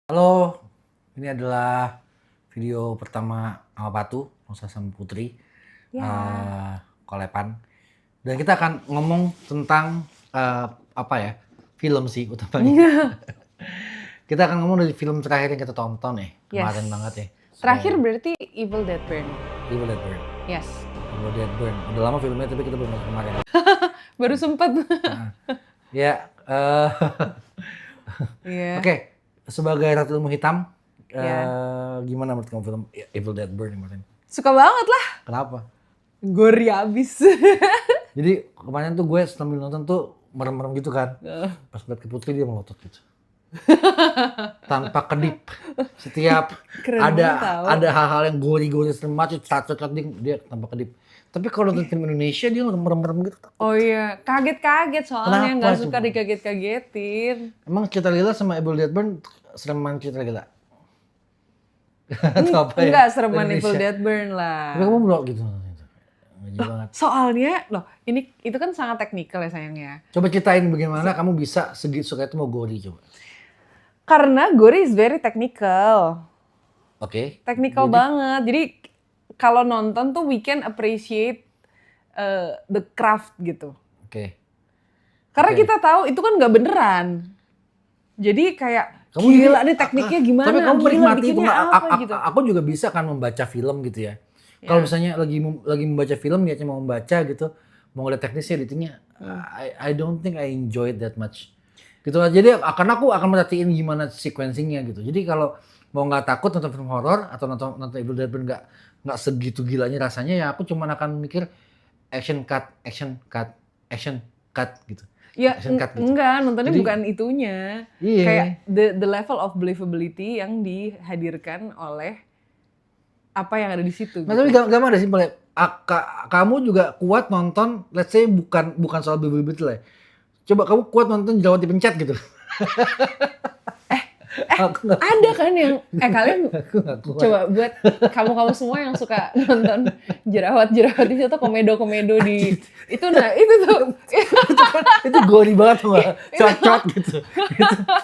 Halo, ini adalah video pertama sama Patu, Nusa sama Putri, Ya. Kolepan. Dan kita akan ngomong tentang film sih utamanya. Kita akan ngomong dari film terakhir yang kita tonton kemarin banget ya. Terakhir berarti Evil Dead Burn. Evil Dead Burn. Yes. Evil Dead Burn. Udah lama filmnya tapi kita belum nonton kemarin. Baru sempet. Ya. Oke. Sebagai Ratu Ilmu Hitam, gimana menurut kamu film Evil Dead Burn kemarin? Suka banget lah. Kenapa? Gori abis. Jadi kemarin tuh gue sambil nonton tuh merem-merem gitu kan. Pas ngeliat ke Putri dia melotot gitu. Tanpa kedip. Setiap ada hal-hal yang gori-gori semacam cacot dia tanpa kedip. Tapi kalau nonton film Indonesia dia merem-merem gitu. Oh iya, kaget-kaget soalnya nggak suka dikaget-kagetin. Emang cerita Lila sama Evil Dead Burn sereman cerita Lila? Enggak sereman Evil Dead Burn lah. Tapi kamu blok gitu. Soalnya, itu kan sangat teknikal ya sayangnya. Coba ceritain bagaimana kamu bisa segitu suka itu mau gori coba. Karena gori is very technical. Oke. Technical banget. Jadi kalau nonton tuh we can appreciate the craft gitu. Oke. Karena kita tahu itu kan nggak beneran. Jadi kayak gila nih tekniknya gimana? Tapi kamu menikmati itu gitu. Aku juga bisa kan membaca film gitu ya. Kalau misalnya lagi membaca film niatnya mau membaca gitu, mau ngeliat teknisnya editingnya, I don't think I enjoy it that much. Gitu lah. Jadi karena aku akan merhatiin gimana sequencingnya gitu. Jadi kalau mau nggak takut nonton film horor atau nonton Evil Dead nggak segitu gilanya rasanya ya aku cuma akan mikir action cut gitu. Ya enggak, nontonnya jadi, bukan itunya. Iya. Kayak the level of believability yang dihadirkan oleh apa yang ada di situ. Nah, gitu. Tapi gampang ada simpel ya. Kamu juga kuat nonton, let's say bukan soal believability lah. Coba kamu kuat nonton jerawat dipencet gitu. Ada kan yang kalian coba buat kamu semua yang suka nonton jerawat itu tuh komedo di itu itu gori banget tuh cocok gitu.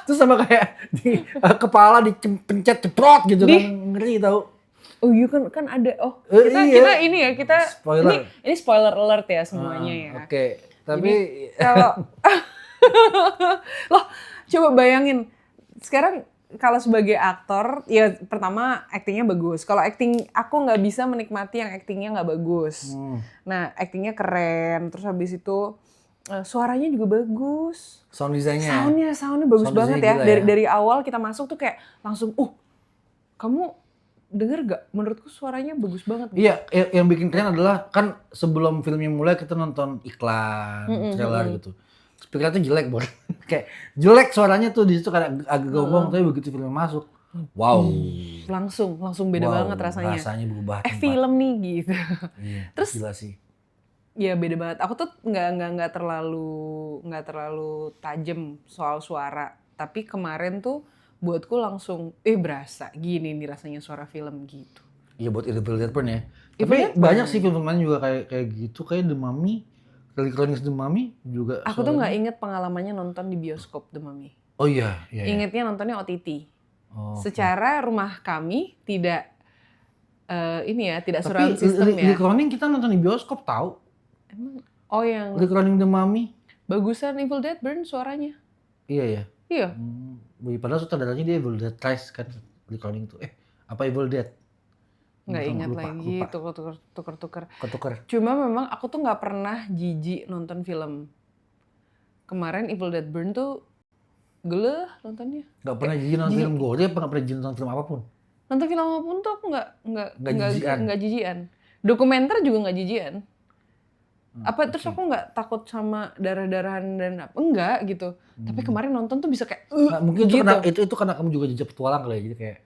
Terus sama kayak di kepala dipencet ceprot gitu kan, ngeri tau. Oh iya kan ada kita ini ya spoiler. Ini spoiler alert ya semuanya ya. Oke. Tapi kalau loh coba bayangin sekarang kalau sebagai aktor ya pertama aktingnya bagus. Kalau akting aku nggak bisa menikmati yang aktingnya nggak bagus. Nah aktingnya keren. Terus habis itu suaranya juga bagus. Sound design-nya. Soundnya bagus banget ya. Dari awal kita masuk tuh kayak langsung kamu denger gak? Menurutku suaranya bagus banget. Iya, yang bikin keren adalah kan sebelum filmnya mulai kita nonton iklan, trailer gitu. Speakernya tuh jelek banget. Kayak jelek suaranya tuh di situ kayak agak gongong, tapi begitu filmnya masuk, wow. Langsung beda banget rasanya. Rasanya berubah. Film nih gitu. Iya, terus gila sih. Iya beda banget. Aku tuh nggak terlalu tajam soal suara. Tapi kemarin tuh buatku langsung berasa gini nih rasanya suara film gitu. Iya buat Evil Dead Burn ya. Tapi banyak sih film lain juga kayak gitu, kayak The Mummy, Chronicles The Mummy juga. Aku tuh nggak inget pengalamannya nonton di bioskop The Mummy. Oh iya. Ingetnya nontonnya OTT. Secara rumah kami tidak tidak surround system ya. Di Chronicles kita nonton di bioskop tahu. Emang? Oh yang The Chronicles The Mummy. Bagusan Evil Dead Burn suaranya. Iya ya. Iya. Padahal sutradaranya dia Evil Dead Rise kan di Chronicles itu. Apa Evil Dead? Nggak ingat lagi, tuker. Cuma memang aku tuh nggak pernah jijik nonton film. Kemarin Evil Dead Burn tuh geleh nontonnya. Nggak pernah jijik nonton film gore, apa nggak pernah jijik nonton film apapun? Nonton film apapun tuh aku nggak jijian. Dokumenter juga nggak jijian. Terus aku nggak takut sama darah-darahan dan apa? Enggak gitu. Tapi kemarin nonton tuh bisa kayak mungkin gitu. itu karena kamu juga jejak petualang kali ya, jadi kayak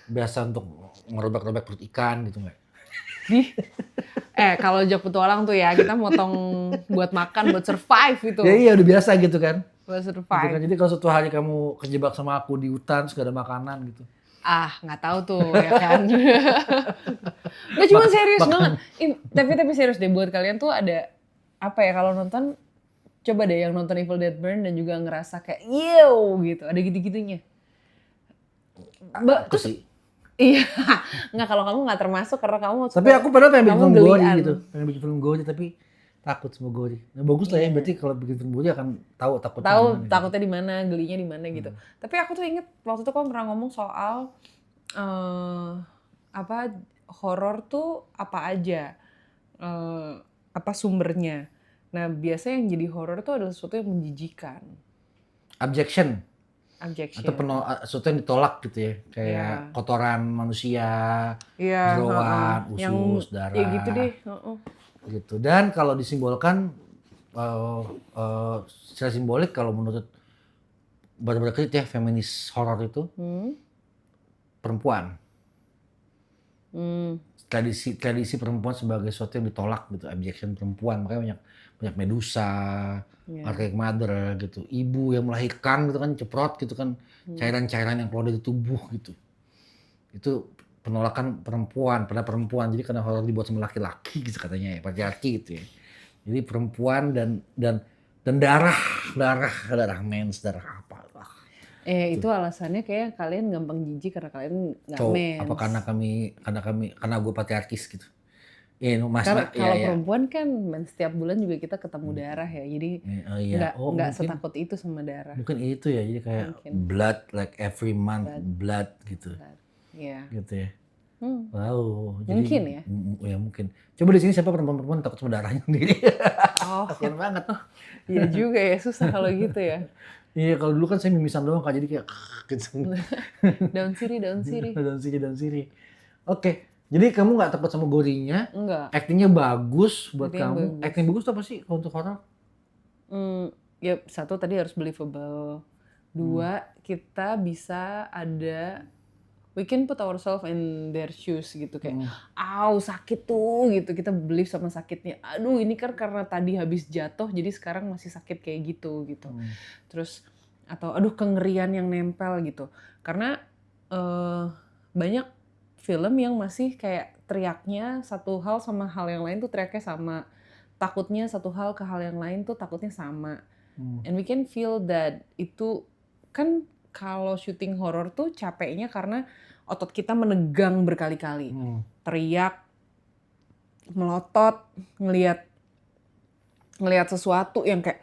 biasa untuk ngerobek-robek perut ikan gitu nggak? Kalau jejak petualang tuh ya kita motong buat makan, buat survive gitu. Iya udah biasa gitu kan. Buat survive. Gitu kan. Jadi kalau suatu hari kamu kejebak sama aku di hutan, terus gak ada makanan gitu. Nggak tahu tuh ya kan. Nggak cuma serius banget. Tapi serius deh buat kalian tuh ada apa ya kalau nonton coba deh yang nonton Evil Dead Burn dan juga ngerasa kayak gitu. Ada gitu-gitunya. Aku Terus sih. iya, nggak kalau kamu nggak termasuk karena kamu Tapi aku padahal pengen bikin kamu film Gori gelian. gitu. Pengen bikin film Gori tapi takut sama Gori. Nah, bagus lah ya, berarti kalau bikin film Gori akan tahu takutnya Tahu gimana gitu. takutnya di mana, gelinya di mana gitu. Tapi aku tuh inget waktu itu kamu pernah ngomong soal apa horor tuh apa aja, apa sumbernya. Nah biasanya yang jadi horor tuh adalah sesuatu yang menjijikan, Objection. objection. Atau sesuatu yang ditolak gitu ya. Kayak Iya. kotoran manusia, Iya, jeroan, yang usus, darah. ya gitu deh. Gitu. Dan kalau disimbolkan secara simbolik kalau menurut benar-benar ya feminis horor itu perempuan. Tradisi perempuan sebagai sesuatu yang ditolak gitu, objection perempuan. Makanya banyak Medusa, Archaic Mother gitu. Ibu yang melahirkan gitu kan, ceprot gitu kan, cairan-cairan yang keluar dari tubuh gitu. Itu penolakan perempuan pada perempuan. Jadi karena horor dibuat sama laki-laki gitu katanya ya, patriarki gitu ya. Jadi perempuan dan darah mens, darah apa. Itu alasannya kayak kalian gampang jijik karena kalian nggak mens. Apa karena gue patriarkis gitu. Mas, Karena kalau ya. perempuan kan setiap bulan juga kita ketemu darah ya, jadi nggak setakut itu sama darah. Mungkin itu ya, jadi kayak blood like every month blood gitu. Iya. Gitu ya. Wow. Mungkin ya. Ya mungkin. Coba di sini siapa perempuan takut sama darahnya sendiri? Kasian banget. Iya juga ya, susah kalau gitu ya. Iya, kalau dulu kan saya mimisan doang Kak, jadi kayak gitu. Daun sirih. Oke. Jadi kamu nggak takut sama gorinya? Enggak. Actingnya bagus buat kamu. Acting bagus tuh apa sih kalau untuk horor? Ya satu tadi harus believable. Dua, kita bisa we can put ourselves in their shoes gitu kayak, sakit tuh gitu, kita believe sama sakitnya. Aduh ini kan karena tadi habis jatuh jadi sekarang masih sakit kayak gitu. Terus atau aduh kengerian yang nempel gitu. Karena banyak film yang masih kayak teriaknya satu hal sama hal yang lain tuh teriaknya sama, takutnya satu hal ke hal yang lain tuh takutnya sama. And we can feel that itu kan. Kalau syuting horor tuh capeknya karena otot kita menegang berkali-kali. Teriak, melotot, ngelihat sesuatu yang kayak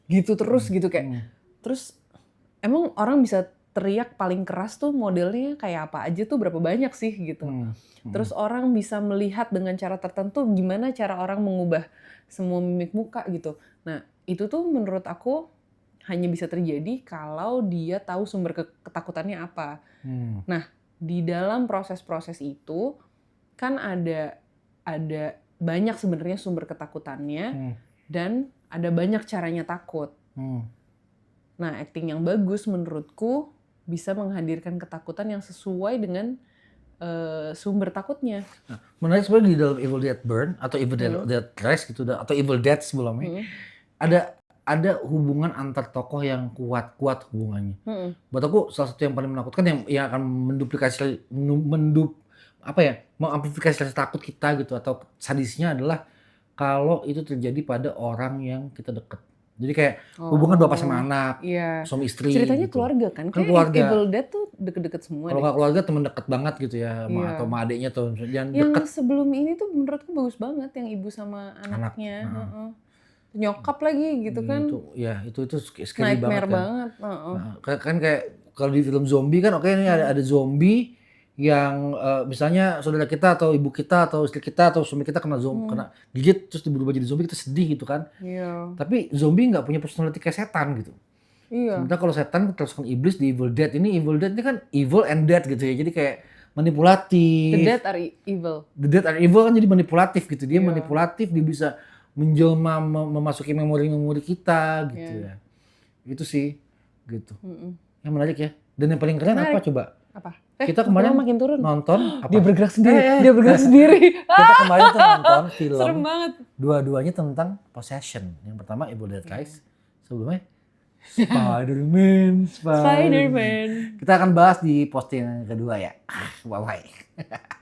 gitu terus gitu kayak. Terus emang orang bisa teriak paling keras tuh modelnya kayak apa aja tuh berapa banyak sih gitu. Terus orang bisa melihat dengan cara tertentu gimana cara orang mengubah semua mimik muka gitu. Nah, itu tuh menurut aku hanya bisa terjadi kalau dia tahu sumber ketakutannya apa. Nah, di dalam proses-proses itu kan ada banyak sebenarnya sumber ketakutannya dan ada banyak caranya takut. Nah, acting yang bagus menurutku bisa menghadirkan ketakutan yang sesuai dengan sumber takutnya. Nah, menarik sebenarnya di dalam Evil Dead Burn atau Evil Dead Rise gitu atau Evil Dead sebelumnya ada hubungan antar tokoh yang kuat hubungannya. Buat aku salah satu yang paling menakutkan yang akan mengamplifikasi rasa takut kita gitu atau sadisnya adalah kalau itu terjadi pada orang yang kita dekat. Jadi kayak hubungan bapak sama anak, suami istri. Ceritanya gitu. keluarga kan? Kayak keluarga. Evil Dead tuh deket-deket semua. Kalau nggak keluarga teman dekat banget gitu ya, atau sama adiknya atau yang dekat. Sebelum ini tuh menurutku bagus banget yang ibu sama anaknya. Nyokap lagi gitu kan. Itu scary nightmare banget. Kan Kayak kalau di film zombie kan ini ada zombie yang misalnya saudara kita atau ibu kita atau istri kita atau suami kita kena gigit terus berubah jadi zombie, kita sedih gitu kan. Tapi zombie nggak punya personality kayak setan gitu. Sementara kalau setan teruskan iblis di Evil Dead ini kan evil and dead gitu ya. Jadi kayak manipulatif. The dead are evil. The dead are evil kan jadi manipulatif gitu. Dia manipulatif, dia bisa menjelma memasuki memori kita gitu ya. Itu sih gitu. Yang menarik ya. Dan yang paling keren apa coba? Apa? Kita kemarin makin turun. nonton apa? Dia bergerak sendiri. Kita kemarin tuh nonton film. Serem banget. Dua-duanya tentang possession. Yang pertama Evil Dead Rise. Sebelumnya Spider-Man. Spider-Man. Kita akan bahas di posting yang kedua ya. Bye-bye.